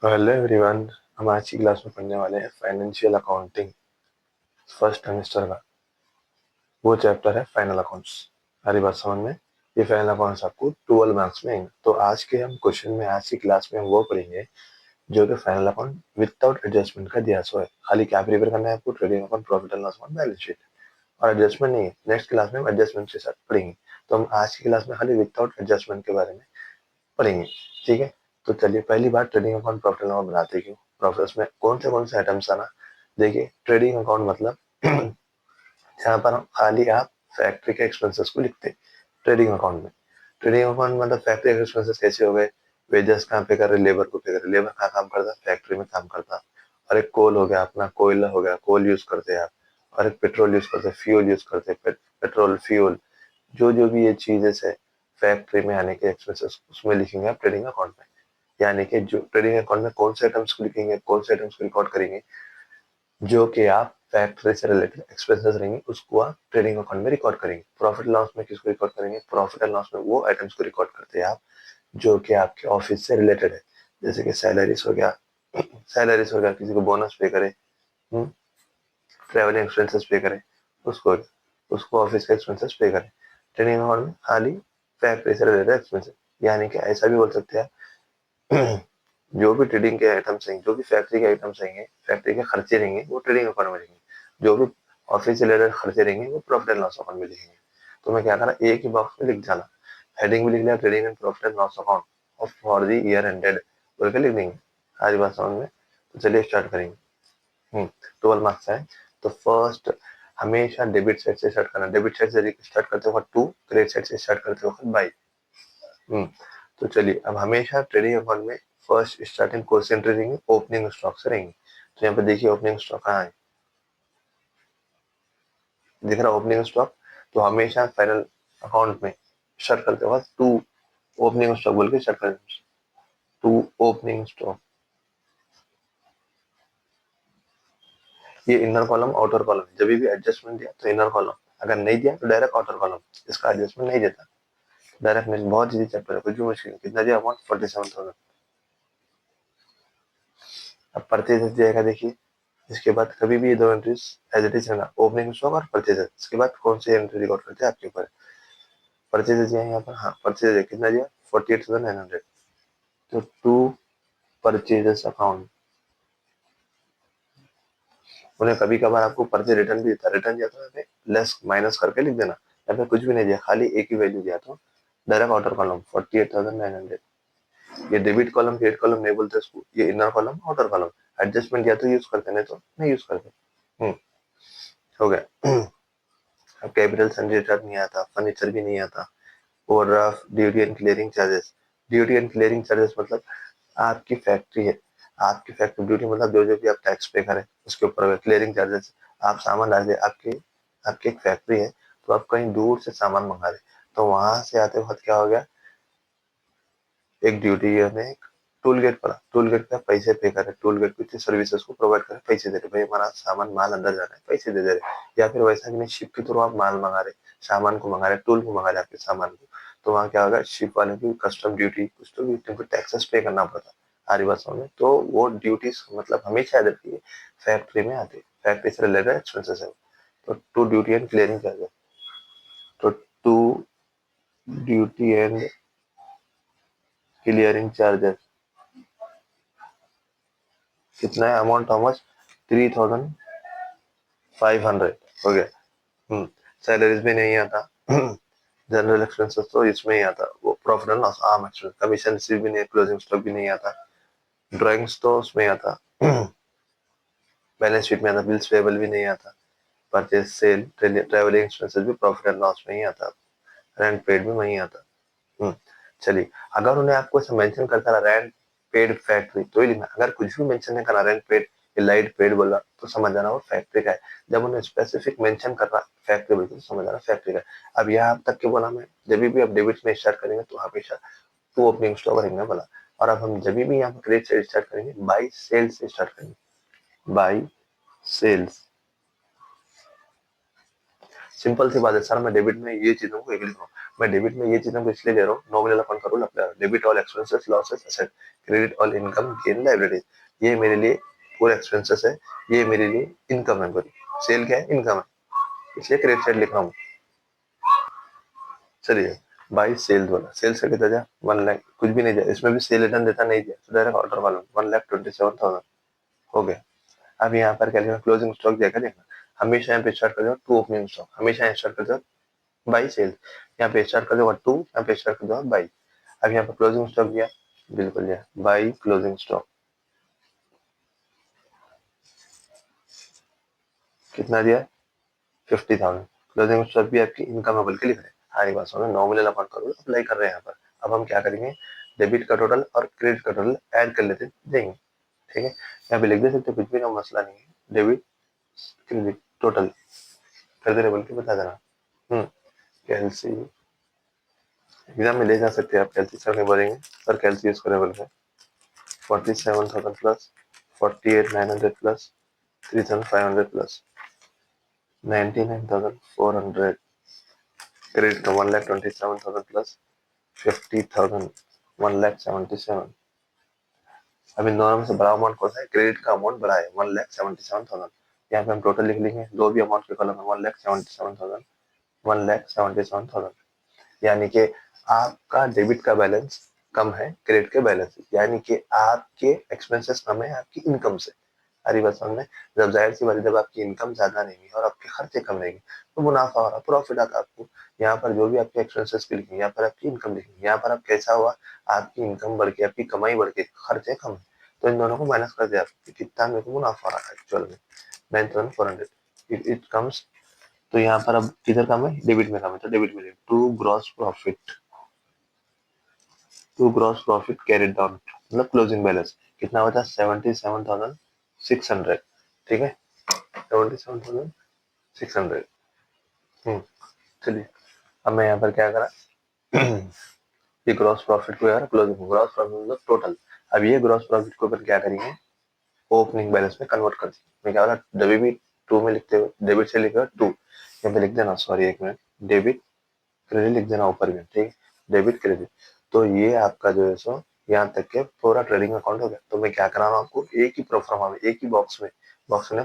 Hello everyone. हम आज की क्लास में पढ़ने वाले हैं फाइनेंशियल अकाउंटिंग फर्स्ट सेमेस्टर का। वो चैप्टर है फाइनल अकाउंट्स। हमारी बात समझ में? ये फाइनल अकाउंट्स आपको 12 मार्क्स में आएंगे। तो आज के हम क्वेश्चन में आज की क्लास में हम वो पढ़ेंगे जो कि फाइनल अकाउंट विदाउट एडजस्टमेंट का दिया सो है। खाली क्या प्रिपेयर करना है आपको? Trading account, profit and loss account, balance sheet. और एडजस्टमेंट नहीं है, नेक्स्ट क्लास में हम एडजस्टमेंट के साथ पढ़ेंगे। तो हम आज की क्लास में खाली विदाउट एडजस्टमेंट के बारे में पढ़ेंगे। ठीक है, तो चलिए पहली बात, trading account profit and loss बनाते क्यों? प्रॉफिट में कौन से आइटम्स आना? देखिए, ट्रेडिंग अकाउंट मतलब जहाँ पर हम खाली आप फैक्ट्री के एक्सपेंसेस को लिखते हैं ट्रेडिंग अकाउंट में। ट्रेडिंग अकाउंट मतलब फैक्ट्री के एक्सपेंसेस कैसे हो गए? वेजेस कहाँ पे कर रहे, लेबर को पे कर रहे, लेबर कहाँ काम करता, फैक्ट्री में काम करता। और एक कोल हो गया, अपना कोयला हो गया, कोल यूज करते हैं आप। और एक पेट्रोल यूज करते, फ्यूल यूज करते, पेट्रोल फ्यूल, जो जो भी ये चीजें है फैक्ट्री में आने के एक्सपेंसेस, उसमें लिखेंगे आप ट्रेडिंग अकाउंट में। यानी कि जो ट्रेडिंग अकाउंट में कौन से आइटम्स को लिखेंगे, कौन से आइटम्स को रिकॉर्ड करेंगे, जो कि आप फैक्ट्री से रिलेटेड एक्सपेंसेस रहेंगे उसको आप ट्रेडिंग अकाउंट में रिकॉर्ड करेंगे। प्रॉफिट लॉस में किसको रिकॉर्ड करेंगे? प्रॉफिट एंड लॉस में वो आइटम्स को रिकॉर्ड करते हैं आप जो कि आपके ऑफिस से रिलेटेड है। जैसे कि सैलरीज हो गया, सैलरीज हो गया, किसी को बोनस पे करे, ट्रेवलिंग एक्सपेंसेस पे करे, उसको उसको ऑफिस के एक्सपेंसेस पे करे। ट्रेडिंग अकाउंट में खाली फैक्ट्री से रिलेटेड एक्सपेंसेस। यानी कि ऐसा भी बोल सकते हैं जो भी ट्रेडिंग के आइटम्स रहेंगे, जो भी फैक्ट्री के आइटम्स रहेंगे, फैक्ट्री के खर्चे रहेंगे, वो ट्रेडिंग अकाउंट में रहेंगे। जो भी ऑफिस से रिलेटेड खर्चे रहेंगे वो प्रॉफिट एंड लॉस अकाउंट में लिखेंगे। तो मैं क्या करा, एक ही बॉक्स में लिख जाना, हेडिंग भी लिख लिया trading and profit and loss account of for the year ended बोल के लिख देंगे। आज बात समझ में? तो चलिए स्टार्ट करेंगे। 12 मार्क्स है। तो फर्स्ट, हमेशा डेबिट साइड से स्टार्ट करना। डेबिट साइड से स्टार्ट करते वक्त 2, क्रेडिट साइड से स्टार्ट करते वक्त बाई। तो चलिए, अब हमेशा ट्रेडिंग अकाउंट में फर्स्ट स्टार्टिंग क्वेश्चन रहेंगे ओपनिंग स्टॉक से रहेंगे। तो यहाँ पे देखिए ओपनिंग स्टॉक कहाँ है, दिख रहा ओपनिंग स्टॉक? तो हमेशा फाइनल अकाउंट में स्टार्ट करते वक्त 2 ओपनिंग स्टॉक बोल के स्टार्ट करते, 2 ओपनिंग स्टॉक। ये इनर कॉलम आउटर कॉलम, जब भी एडजस्टमेंट दिया तो इनर कॉलम, अगर नहीं दिया तो डायरेक्ट आउटर कॉलम। इसका एडजस्टमेंट नहीं देता, डायरेक्ट नहीं। बहुत इजी चैप्टर है, कुछ भी मुश्किल नहीं। कितना दिया? 147,000। अब परचेज जाएगा, देखिए इसके बाद कभी भी ये दो एंट्रीज एज इट इज रहना, ओपनिंग स्टॉक और परचेजेस। इसके बाद कौन सी एंट्री रिकॉर्ड करते हैं आपके ऊपर। परचेजेस है यहाँ पर, हाँ परचेज कितना दिया? 48,900। तो 2 परचेजेस अकाउंट। उन्हें कभी कभार आपको परचेज रिटर्न भी देता, रिटर्न दिया तो लेस माइनस करके लिख देना, या फिर कुछ भी नहीं दिया, खाली एक ही वैल्यू दिया तो डायरेक्ट आउटर कॉलम 48,900। ये डेबिट कॉलम क्रेडिट कॉलम नहीं बोलते इसको, ये inner column outer column. Adjustment या तो यूज करते, नहीं तो नहीं यूज करते। हो गया। अब कैपिटल सन्ड्री रिटर्न नहीं आता, फर्नीचर भी नहीं आता। Overdraft, duty and clearing charges. Duty and clearing charges मतलब आपकी फैक्ट्री है, आपकी फैक्ट्री ड्यूटी मतलब जो जो भी आप टैक्स पे करें उसके ऊपर। क्लियरिंग चार्जेस, आप सामान डाल, आपकी आपकी एक फैक्ट्री है तो आप कहीं दूर से सामान मंगा रहे, तो वहां से आते वक्त क्या हो गया, एक ड्यूटी में एक टोल गेट पड़ा, टोल गेट पे पैसे पे करे, टोल गेट पे सर्विसेज को प्रोवाइड करे, पैसे दे रहे, भाई हमारा सामान माल अंदर जा रहा है, पैसे दे दे रहे। या फिर वैसा कि नहीं, शिप के थ्रू आप माल मंगा रहे, सामान को मंगा रहे, टूल को मंगा रहे आपके सामान को, तो वहाँ क्या होगा, शिप वाले की कस्टम ड्यूटी कुछ तो भी तुमको टैक्सेस पे करना पड़ता। हमारी बात समझ में? तो वो ड्यूटीज मतलब हमेशा याद रखिए फैक्ट्री में आते, फैक्ट्री से रिलेटेड एक्सपेंसेस है। तो to duty and clearing charges, तो to duty and clearing charges कितना है? Amount how much? 3,500 हो गया। सैलरीज भी नहीं आता, जनरल एक्सपेंसेस तो इसमें ही आता, वो प्रॉफिट एंड लॉस, आम एक्सपेंस, कमीशन रिसीव भी नहीं, क्लोजिंग स्टॉक भी नहीं आता, ड्राइंग्स तो उसमें आता, बैलेंस शीट में आता, बिल्स पेबल भी नहीं आता, परचेज सेल ट्रेवलिंग एक्सपेंसेस भी प्रॉफिट एंड लॉस में ही आता, रेंट पेड भी वहीं आता। हम्म, चलिए, अगर उन्हें आपको ऐसा मेंशन करता रहा रेंट पेड फैक्ट्री तो ही लिखना, अगर कुछ भी मेंशन नहीं करा रेंट पेड, लाइट पेड बोला तो समझ जाना वो फैक्ट्री का है। जब उन्हें स्पेसिफिक मेंशन कर रहा फैक्ट्री बोलते तो समझ जाना फैक्ट्री का है। अब यहाँ तक के बोला मैं, जब भी आप डेबिट में स्टार्ट करेंगे तो हमेशा टू ओपनिंग स्टॉक रहेंगे बोला। और अब हम जब भी यहाँ पर क्रेडिट से स्टार्ट करेंगे, बाई सेल से स्टार्ट करेंगे, बाई सेल्स। सिंपल सी बात है सर, मैं डेबिट में ये चीजों को एक लिख रहा हूँ, मैं डेबिट में ये चीज हमको इसलिए दे रहा हूँ, नॉमिनल अकाउंट का rule apply, debit all expenses losses asset, credit all income gain liabilities. ये मेरे लिए पूरे एक्सपेंसेस है, ये मेरे लिए इनकम है पूरी। सेल क्या है? इनकम है, इसलिए क्रेडिट साइड लिख रहा हूँ। चलिए बाई सेल्स वाला, सेल्स का कितना दिया? 1 लाख, कुछ भी नहीं दिया इसमें भी, सेल रिटर्न देता नहीं दिया, तो डायरेक्ट ऑर्डर वाला 1,27,000 हो गया। अब यहाँ पर क्या क्लोजिंग स्टॉक देखा, देखना हमेशा यहाँ पे स्टार्ट कर दो टू ओपनिंग स्टॉक, हमेशा यहाँ स्टार्ट कर दो बाई सेल्स, यहाँ पे स्टार्ट कर दो टू, यहाँ पे स्टार्ट कर दो बाई। अब यहाँ पर क्लोजिंग स्टॉक दिया, बिल्कुल दिया बाई क्लोजिंग स्टॉक, कितना दिया? 50,000। क्लोजिंग स्टॉक भी आपकी इनकम है बल्कि लिख रहे हैं, हमारी बात सुनो, नॉमिनल अकाउंट का रूल अप्लाई कर रहे हैं यहाँ पर। अब हम क्या करेंगे, डेबिट का टोटल और क्रेडिट का टोटल ऐड कर लेते देंगे, ठीक है। यहाँ पे लिख दे सकते, कुछ भी ना, मसला नहीं है, डेबिट क्रेडिट टोटल कर दे रहे बल्कि बता देना। कैलसी एग्जाम में ले जा सकते हैं आप, कैलसी सर नहीं बोलेंगे सर, कैलसी यूज करें बोल के 47,000 प्लस 48,900 प्लस 3,500 प्लस 99,400, क्रेडिट का 1,27,000 प्लस 50,000 1,77,000। अब इन दोनों में से बड़ा अमाउंट कौन सा है? क्रेडिट का अमाउंट बड़ा है 1,77,000। यहाँ पे हम टोटल लिख लेंगे, दो भी अमाउंट के कॉलम में 1,77,000 1,77,000, यानी कि आपका डेबिट का बैलेंस कम है क्रेडिट के बैलेंस से, यानी कि आपके एक्सपेंसेस कम है आपकी इनकम से। हरी बात समझ में, जब जाहिर सी बात है, जब आपकी इनकम ज्यादा रहेगी और आपके खर्चे कम रहेंगे तो मुनाफा हो रहा, प्रॉफिट आता आपको। यहाँ पर जो भी आपके एक्सपेंसेस की लिखेंगे, यहाँ पर आपकी इनकम लिखेंगे, यहाँ पर आप कैसा हुआ, आपकी इनकम बढ़ के, आपकी कमाई बढ़ के खर्चे कम है, तो इन दोनों को माइनस कर दिया आपको, कितना मेरे को मुनाफा रहा है एक्चुअल में 9,400 इट कम्स। तो यहाँ पर अब किधर कम है? डेबिट में कम है, तो डेबिट में to gross profit, to gross profit carried down, मतलब क्लोजिंग बैलेंस कितना बचा? 77,600, ठीक है, 77,600। चलिए अब मैं यहाँ पर क्या करा ये ग्रॉस प्रॉफिट को यार, क्लोजिंग ग्रॉस प्रॉफिट मतलब टोटल। अब ये ग्रॉस प्रॉफिट को अपन क्या करेंगे, ओपनिंग बैलेंस में कन्वर्ट कर दिए। मैं क्या बोला, डेबिट टू में लिखते हुए, डेबिट से लिखा टू, यहाँ पे लिख देना, सॉरी एक मिनट, डेबिट क्रेडिट लिख देना ऊपर में, ठीक है, डेबिट क्रेडिट। तो ये आपका जो है सो यहाँ तक के पूरा ट्रेडिंग अकाउंट हो गया। तो मैं क्या करा रहा हूँ आपको, एक ही प्रोफार्मा में, एक ही बॉक्स में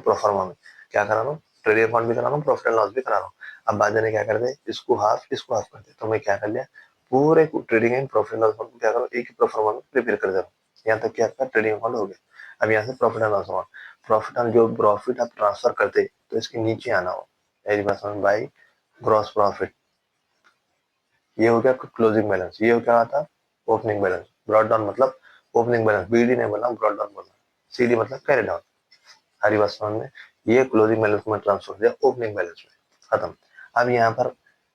प्रोफार्मा में क्या करा रहा हूँ, ट्रेडिंग अकाउंट भी करा रहा हूँ, प्रॉफिट एंड लॉस भी करा रहा हूँ। अब बाद में क्या कर दे, इसको हाफ कर दे, तो मैं क्या कर लिया, पूरे trading and profit and loss account को क्या करो, एक ही प्रोफार्मा में प्रिपेयर कर दे रहा हूँ। यहाँ तक कि आपका ट्रेडिंग अकाउंट हो गया। अब यहाँ से profit and loss account, profit and जो प्रॉफिट आप ट्रांसफर करते तो इसके नीचे आना हो, मेरी बात समझ, बाई ग्रॉस प्रॉफिट, ये हो गया क्लोजिंग बैलेंस, ये हो क्या आता, ओपनिंग बैलेंस। ब्रॉड डाउन मतलब ओपनिंग बैलेंस, बीडी नहीं बोलना, ब्रॉड डाउन बोलना, सीडी मतलब कैरी डाउन। हरी बात समझ में, ये क्लोजिंग बैलेंस में ट्रांसफर हो गया ओपनिंग बैलेंस में, खत्म। अब यहाँ पर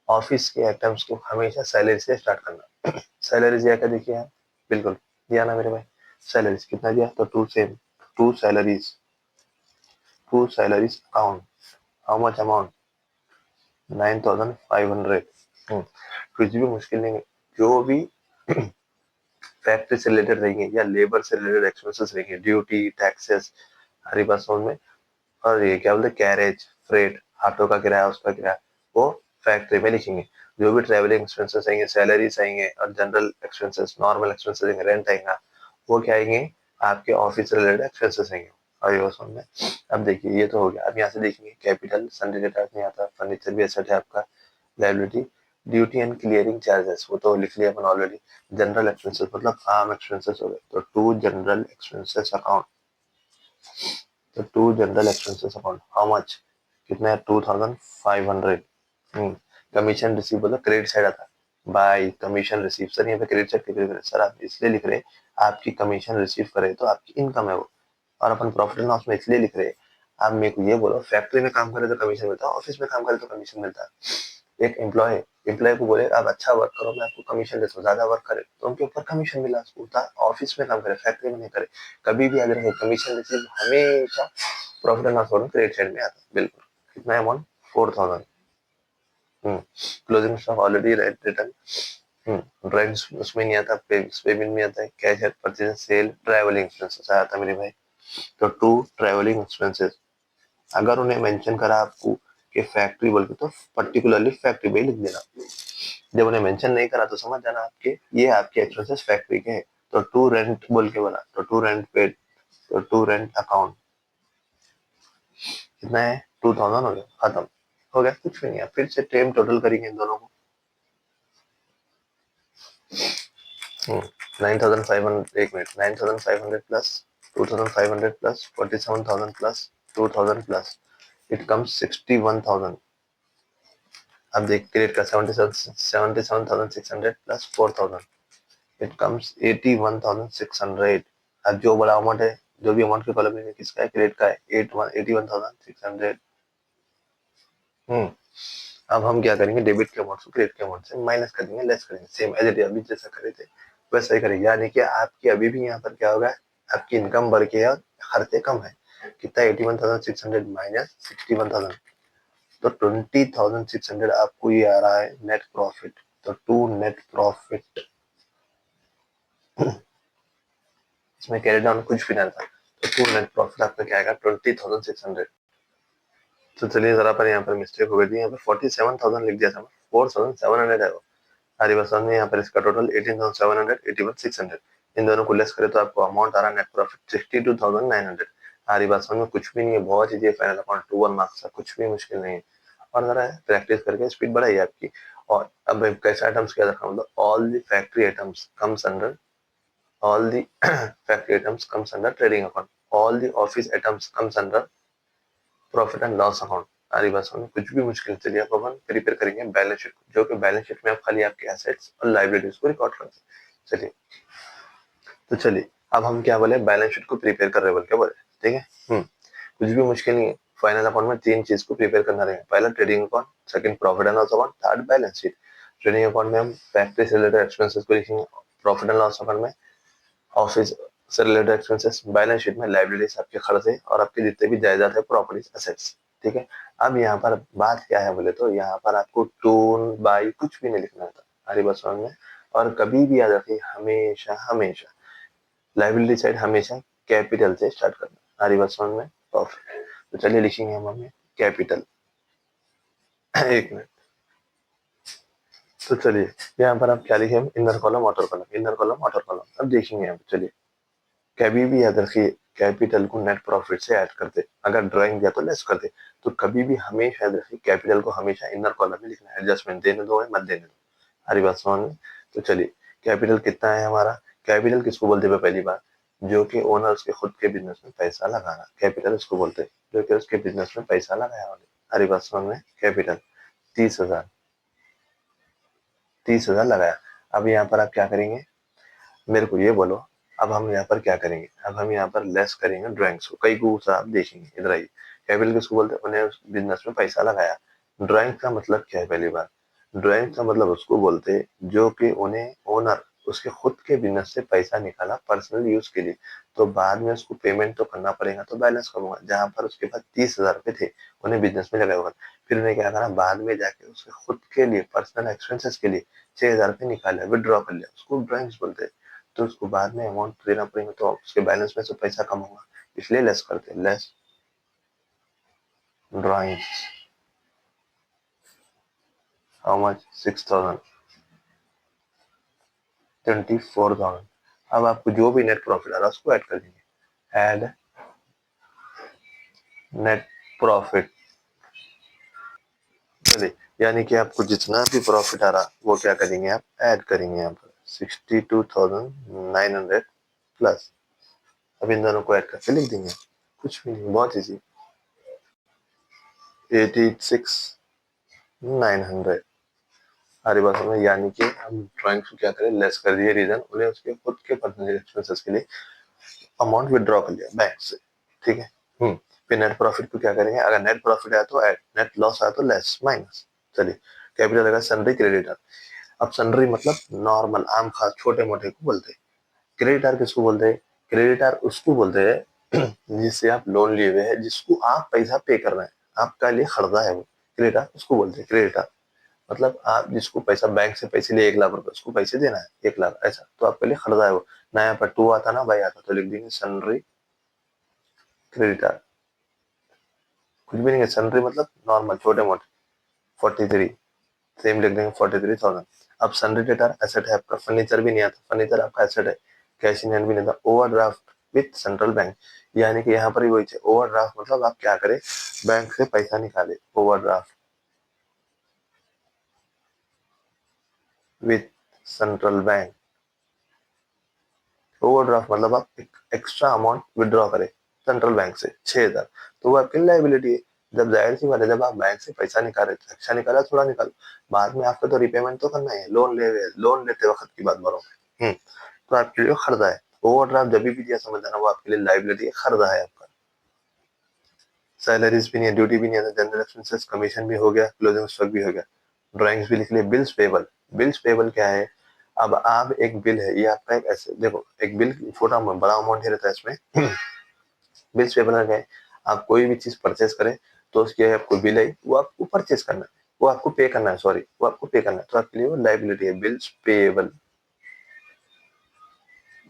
ऑफिस के आइटम्स को हमेशा सैलरी से स्टार्ट करना। सैलरी दिया क्या, देखिए यहाँ बिल्कुल दिया ना मेरे भाई, सैलरीज कितना दिया, तो to same, to salaries, to salaries account, how much amount, 9,500। कुछ भी मुश्किल नहीं है, जो भी फैक्ट्री से रिलेटेड रहेंगे या लेबर से रिलेटेड एक्सपेंसेस रहेंगे, ड्यूटी टैक्सेस, हरी बात समझ में, और ये क्या बोलते हैं, कैरेज फ्रेट, ऑटो का किराया, उसका किराया, वो फैक्ट्री में लिखेंगे। जो भी ट्रेवलिंग एक्सपेंसेस आएंगे, सैलरीज आएंगे और जनरल एक्सपेंसेस, नॉर्मल एक्सपेंसेस आएंगे, रेंट आएगा, वो क्या आएंगे, आपके ऑफिस से रिलेटेड एक्सपेंसेस आएंगे। और ये समझ में, अब देखिए ये तो हो गया। अब यहाँ से देखेंगे कैपिटल सन रिलेटेड नहीं आता, फर्नीचर भी एसेट है आपका, liability, duty and clearing charges वो तो लिख लिया अपन ऑलरेडी। जनरल एक्सपेंसेस मतलब फार्म एक्सपेंसेस हो गए, तो टू जनरल एक्सपेंसेस अकाउंट, तो to general expenses account how much, कितना है, 2,500। कमीशन रिसीव मतलब क्रेडिट साइड आता, बाय कमीशन रिसीव, सर यहाँ पे क्रेडिट साइड क्रेडिट, सर आप इसलिए लिख रहे आपकी कमीशन रिसीव करे तो आपकी इनकम है वो, और अपन प्रॉफिट एंड लॉस में इसलिए लिख रहे, आप मेरे को ये बोलो, फैक्ट्री में काम करे तो कमीशन मिलता है, ऑफिस में काम करे तो कमीशन मिलता है। एक एम्प्लॉय को बोले आप अच्छा वर्क करो, मैं आपको कमीशन देता हूँ, ज्यादा वर्क करे तो उनके ऊपर कमीशन मिला, उसको ऑफिस में काम करे, फैक्ट्री में नहीं करे। कभी भी याद रखें, कमीशन रिसीव हमेशा profit and loss account credit side में आता है, बिल्कुल। कितना amount, 4,000। Closing stock already return, drawing उसमें नहीं आता, पेमेंट में आता है, cash at purchase sale, travelling expenses आता मेरे भाई। तो टू ट्रैवलिंग एक्सपेंसेस, अगर उन्हें मेंशन करा आपको कि फैक्ट्री बोल के, तो पर्टिकुलरली फैक्ट्री पे लिख देना, जब उन्हें मेंशन नहीं करा तो समझ जाना आपके ये आपके एक्सपेंसेस फैक्ट्री के हैं। तो टू रेंट बोल के बोला, तो टू रेंट पेड, तो टू रेंट अकाउंट कितना है 2000 हो गया, खत्म हो गया, कुछ भी नहीं है। फिर से सेम टोटल करेंगे इन दोनों को। 9500, एक minute, 9500 plus 2500 plus 47,000 plus 2000 plus it comes 61,000। अब देख क्रिएट का 77,600 प्लस 4,000 इट कम्स 81,600। अब जो बड़ा अमाउंट है, जो भी अमाउंट के कॉलम में किसका है, क्रेडिट का है, 81,600। हम्म अब हम क्या करेंगे, डेबिट के अमाउंट को क्रेडिट के अमाउंट से माइनस कर देंगे, लेस करेंगे, सेम एज इट अभी जैसा करे थे वैसा ही करेंगे। यानी कि आपकी अभी भी यहाँ पर क्या होगा, आपकी इनकम बढ़ के और खर्चे कम है। कितना, 81,600 माइनस 61,000, तो 20,600 आपको ये आ रहा है नेट प्रॉफिट। तो टू नेट प्रॉफिट, इसमें कैरी डाउन कुछ भी नहीं था, तो टू नेट प्रॉफिट आपका क्या आएगा, 20,600। तो चलिए जरा पर यहाँ पर मिस्टेक हो गई थी, यहाँ पर 47,000 लिख दिया था, 4,700 है वो। हरी बस में यहाँ पर इसका टोटल 18,700, 81,600, इन दोनों को लेस करें तो आपको अमाउंट आ रहा है नेट प्रॉफिट 62,900। हरी बस में कुछ भी नहीं है, बहुत इजी है, फाइनल अकाउंट 2 1 मार्क्स का, कुछ भी मुश्किल नहीं है। और जरा प्रैक्टिस करके स्पीड बढ़ाइए आपकी। और अब कैसे आइटम्स क्या रखा, मतलब all the factory items comes under, all the factory items comes under trading account, all the office items comes under profit and loss account. हमारी बात समझ, कुछ भी मुश्किल, चलिए आप अपन प्रिपेयर करेंगे बैलेंस शीट, जो कि बैलेंस शीट में आप खाली आपके एसेट्स और लायबिलिटीज को रिकॉर्ड करते हैं। चलिए, तो चलिए अब हम क्या बोले, बैलेंस शीट को प्रिपेयर कर रहे बोल के बोले, ठीक है। कुछ भी मुश्किल नहीं है। फाइनल अकाउंट में 3 चीज को प्रिपेयर करना रहेगा, पहला trading account, second profit and loss account, third balance sheet. Trading account में हम फैक्ट्री से रिलेटेड एक्सपेंसेस को लिखेंगे, प्रॉफिट एंड लॉस अकाउंट में ऑफिस से रिलेटेड एक्सपेंसेस, बैलेंस शीट में लायबिलिटीज आपके खर्चे और आपके जितने भी जायदाद है, प्रॉपर्टीज, एसेट्स, ठीक है। अब यहाँ पर बात क्या है बोले तो, यहाँ पर आपको टोन बाई कुछ भी नहीं लिखना था हमारी बस में। और कभी भी याद रखिए, हमेशा हमेशा लायबिलिटी साइड हमेशा कैपिटल से स्टार्ट करना हमारी बस में, प्रॉफिट। तो चलिए लिखेंगे हम हमें कैपिटल। एक मिनट, तो चलिए यहाँ पर आप क्या लिखे, हम inner column outer column, inner column outer column. अब देखेंगे यहाँ पे, चलिए कभी भी याद रखिए, कैपिटल को नेट प्रॉफिट से ऐड करते, अगर ड्राइंग दिया तो लेस करते। तो कभी भी हमेशा याद रखिए, कैपिटल को हमेशा इनर कॉलम में लिखना है, एडजस्टमेंट देने दो है मत देने दो, हरी बात समझ में। तो चलिए कैपिटल कितना है हमारा, कैपिटल किसको बोलते हैं पहली बार, जो कि ओनर्स के खुद के बिजनेस में पैसा लगाना, कैपिटल उसको बोलते हैं जो कि उसके बिजनेस में पैसा लगाया वाले, हरी बात समझ में। कैपिटल 30,000, 30,000 लगाया। अब यहाँ पर आप क्या करेंगे, मेरे को ये बोलो, अब हम यहाँ पर क्या करेंगे, अब हम यहाँ पर लेस करेंगे ड्राइंग्स को, कई को आप देखेंगे, इधर आइए। कैपिटल किसको बोलते हैं, उन्हें बिजनेस में पैसा लगाया। ड्राइंग का मतलब क्या है, पहली बार ड्राइंग का मतलब उसको बोलते हैं जो कि उन्हें ओनर उसके खुद के बिजनेस से पैसा निकाला पर्सनल यूज के लिए, तो बाद में उसको पेमेंट तो करना पड़ेगा, तो बैलेंस करूंगा। जहां पर उसके पास 30,000 रुपए थे, उन्हें बिजनेस में लगाया होगा, फिर उन्हें क्या करना, बाद में जाके उसके खुद के लिए पर्सनल एक्सपेंसेस के लिए 6,000 रुपए निकाले, विदड्रॉ कर लिया, उसको ड्राइंग्स बोलते हैं। तो उसको बाद में अमाउंट देना पड़ेगा, तो उसके बैलेंस में से पैसा कम होगा, इसलिए लेस करते हैं, लेस ड्राइंग्स। How much, 6,000, 24,000। अब आपको जो भी नेट प्रॉफिट आ रहा है उसको ऐड कर देंगे, ऐड नेट प्रॉफिट। चलिए, यानी कि आपको जितना भी प्रॉफिट आ रहा वो क्या करेंगे, आप ऐड करेंगे यहाँ पर 62,900 प्लस, अब इन दोनों को ऐड करके लिख देंगे, कुछ भी नहीं, बहुत इजी, 86,900। हमारी बात में, यानी कि हम ड्राइंग को क्या करें, लेस कर दिए, रीजन उन्हें उसके खुद के पर्सनल एक्सपेंसेस के लिए अमाउंट विड्रॉ कर लिया बैंक से, ठीक है। फिर नेट प्रॉफिट को क्या करेंगे, अगर नेट प्रॉफिट आया तो ऐड, नेट लॉस आया तो लेस माइनस। चलिए, कैपिटल लगा सन्ड्री क्रेडिटर। अब सन्ड्री मतलब नॉर्मल आम खास छोटे मोटे को बोलते हैं। क्रेडिटर किसको बोलते हैं, क्रेडिटर उसको बोलते हैं जिससे आप लोन लिए हुए हैं, जिसको आप पैसा पे कर रहे हैं, आपका लिए खर्चा है वो, क्रेडिटर उसको बोलते हैं। क्रेडिटर मतलब आप जिसको पैसा बैंक से पैसे लिए 1 लाख रुपए, उसको पैसे देना है 1 लाख, ऐसा तो आपके लिए खर्चा है वो। नया पर टू आता ना भाई आता, तो लिख देंगे सन्ड्री क्रेडिटर, कुछ भी नहीं है, सन्ड्री मतलब नॉर्मल छोटे मोटे। 43, सेम लिख देंगे 43,000। अब सन्ड्री डेटार एसेट है आपका, फर्नीचर भी नहीं आता, फर्नीचर आपका एसेट है, कैश इन हैंड भी नहीं था। ओवरड्राफ्ट विथ सेंट्रल बैंक, यानी कि यहाँ पर भी वही है, ओवरड्राफ्ट मतलब आप क्या करें, बैंक से पैसा निकाले, overdraft with central bank. Overdraft मतलब आप एक एक्स्ट्रा अमाउंट विड्रॉ करें सेंट्रल बैंक से 6,000, तो वो आपकी लाइबिलिटी है। जब जाहिर सी बात है, जब आप बैंक से पैसा निकाले, अच्छा निकाला थोड़ा निकालो, बाद में आपको तो रिपेमेंट तो करना है, लोन लेते वक्त की बात बोलो। तो आपके लिए खर्चा है। ओवरड्राफ्ट जब भी दिया समझ जाना, वो आपके लिए लाइबिलिटी है, खर्चा है आपका। सैलरीज भी नहीं है, ड्यूटी भी नहीं है, जनरल एक्सपेंसेस, कमीशन भी हो गया, क्लोजिंग स्टॉक भी हो गया, ड्राइंग्स भी लिख लिए। बिल्स पेबल, बिल्स पेबल क्या है, अब आप एक बिल है, ये आपका एक ऐसे देखो, एक बिल छोटा बड़ा अमाउंट ही रहता है इसमें। बिल्स पेबल का क्या है, आप कोई भी चीज परचेस करें तो उसकी आपको बिल है, वो आपको परचेस करना है, वो आपको पे करना है, सॉरी वो आपको पे करना है, तो आपके लिए वो लाइबिलिटी है, bills payable.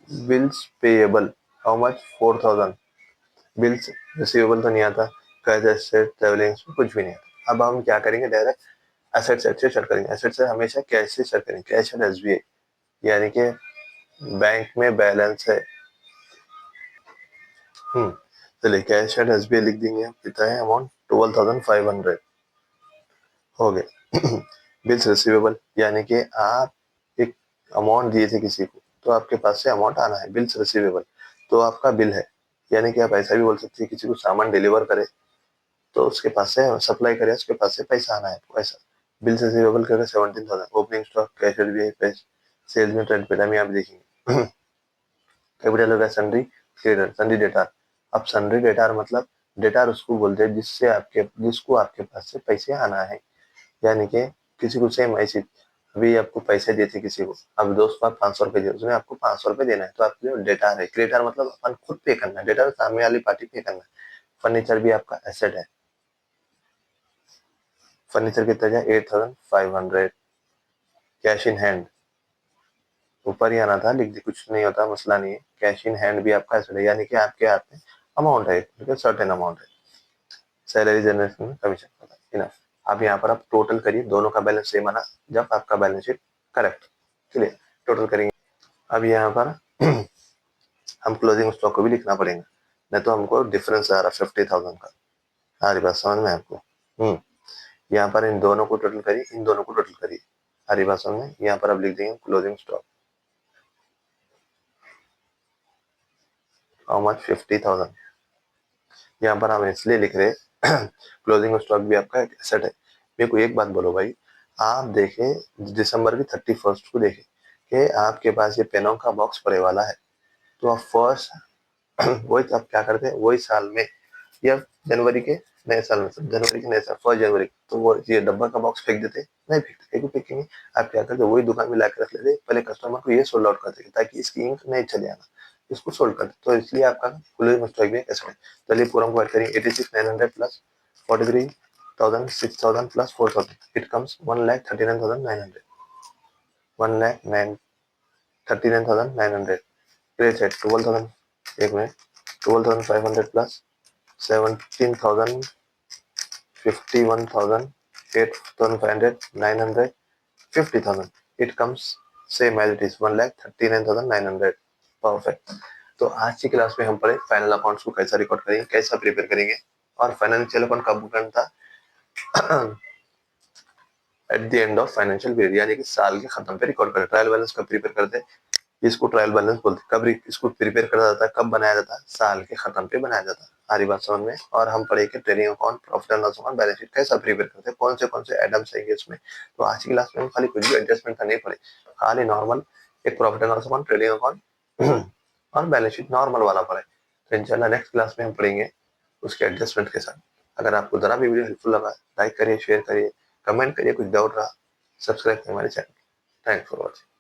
Bills payable how much, 4,000। Bills receivable तो नहीं आता, कर्ज एसेट ट्रेवलिंग कुछ भी नहीं आता। अब हम क्या करेंगे, डायरेक्ट एसेट से स्टार्ट करेंगे। एसेट से हमेशा कैश से स्टार्ट करेंगे, कैश एंड एसबीआई, यानी कि बैंक में बैलेंस है। चलिए कैश एंड एसबीआई लिख देंगे, कितना है अमाउंट, 12,500 हो गए। बिल्स रिसीवेबल, यानी कि आप एक अमाउंट दिए थे किसी को, तो आपके पास से अमाउंट आना है, बिल्स रिसीवेबल, तो आपका बिल है। यानी कि आप ऐसा भी बोल सकते हैं, किसी को सामान डिलीवर करे तो उसके पास से सप्लाई करे, उसके पास से पैसा आना है ऐसा। बिल्स रिसीवेबल करके 17,000, opening stock, cash SBI, sales में ट्रेड पेटा में आप देखेंगे। कैपिटल हो गया सन्ड्री क्रेडिटर, सन्ड्री डेटार। अब सन्ड्री डेटार मतलब, डेटार उसको बोलते हैं जिसको आपके पास से पैसे आना है, यानी कि किसी को सेम ऐसी, अभी आपको पैसे दिए थे किसी को, अब दोस्त को आप 500 रुपए दिए, उसने आपको 500 रुपए देना है, तो आपके लिए डेटार है। क्रेडिटर मतलब अपन खुद पे करना है, डेटार सामने वाली पार्टी पे करना है। फर्नीचर भी आपका एसेट है, फर्नीचर कितना जाए, 8,500। कैश इन हैंड ऊपर ही आना था, लिख दी, कुछ नहीं होता, मसला नहीं है। कैश इन हैंड भी आपका एसेट है, यानी कि आपके हाथ में अमाउंट है, सर्टेन अमाउंट है। सैलरी जनरेशन में कमीशन, इनफ। अब यहाँ पर आप टोटल करिए, दोनों का बैलेंस सेम आना जब आपका बैलेंस शीट करेक्ट। चलिए टोटल करेंगे। अब यहाँ पर हम क्लोजिंग स्टॉक को भी लिखना पड़ेगा, नहीं तो हमको डिफरेंस आ रहा 50,000 का। हमारी बात समझ में आपको। यहाँ पर इन दोनों को टोटल करिए, इन दोनों को टोटल करिए, हमारी बात समझ में। यहाँ पर अब लिख देंगे क्लोजिंग स्टॉक, हाउ मच, 50,000। यहाँ पर हम इसलिए लिख रहे क्लोजिंग स्टॉक भी आपका एक एसेट है। मेरे को एक बात बोलो भाई, आप देखें दिसंबर की 31st को देखें कि आपके पास ये पेनों का बॉक्स पड़े वाला है, तो आप फर्स्ट वही आप क्या करते हैं, वही साल में या जनवरी के नए साल में, जनवरी के नए साल 1 जनवरी, तो वो ये डब्बा का बॉक्स फेंक देते, नहीं फेंकते, क्यों फेंकेंगे, आप क्या करते, वही दुकान में लाकर रख लेते, पहले कस्टमर को ये सोल्ड आउट करते ताकि इसकी इंक नहीं चले आना, इसको सोल्ड करते, तो इसलिए आपका क्लोजिंग स्टॉक भी कैसे है। चलिए पूरा को ऐड करेंगे, 86,900 plus 43,000, 6,000 plus 4,000, it comes 1,39,900, 1,39,39,900। Great है 12,000, एक minute, 12,500 plus 17,000, 51,000, 8,500, 900, 50,000, it comes same as it is 1,39,900। Perfect. तो आज की क्लास में हम पढ़े फाइनल अकाउंट्स को कैसा रिकॉर्ड करेंगे, कैसा प्रिपेयर करेंगे, और फाइनेंशियल अकाउंट कब करना था, at the end of financial period, यानी कि साल के खत्म पे रिकॉर्ड करें। ट्रायल बैलेंस कब प्रिपेयर करते हैं, इसको ट्रायल बैलेंस बोलते हैं। कब इसको प्रिपेयर करा जाता है, कब बनाया जाता है, साल के खत्म पे बनाया जाता है। हमारी बात समझ में। और हम पढ़े कि trading account, profit and loss account, balance sheet कैसा प्रिपेयर करते हैं, कौन से एडम्स आएंगे इसमें। तो आज की क्लास में हम खाली कुछ भी एडजस्टमेंट का नहीं पढ़े, खाली नॉर्मल एक profit and loss account, trading account और बैलेंस शीट नॉर्मल वाला पढ़े। तो इंशाल्लाह नेक्स्ट क्लास में हम पढ़ेंगे उसके एडजस्टमेंट के साथ। अगर आपको जरा भी वीडियो हेल्पफुल लगा, लाइक करिए, शेयर करिए, कमेंट करिए, कुछ डाउट रहा सब्सक्राइब करिए हमारे चैनल। Thanks for watching.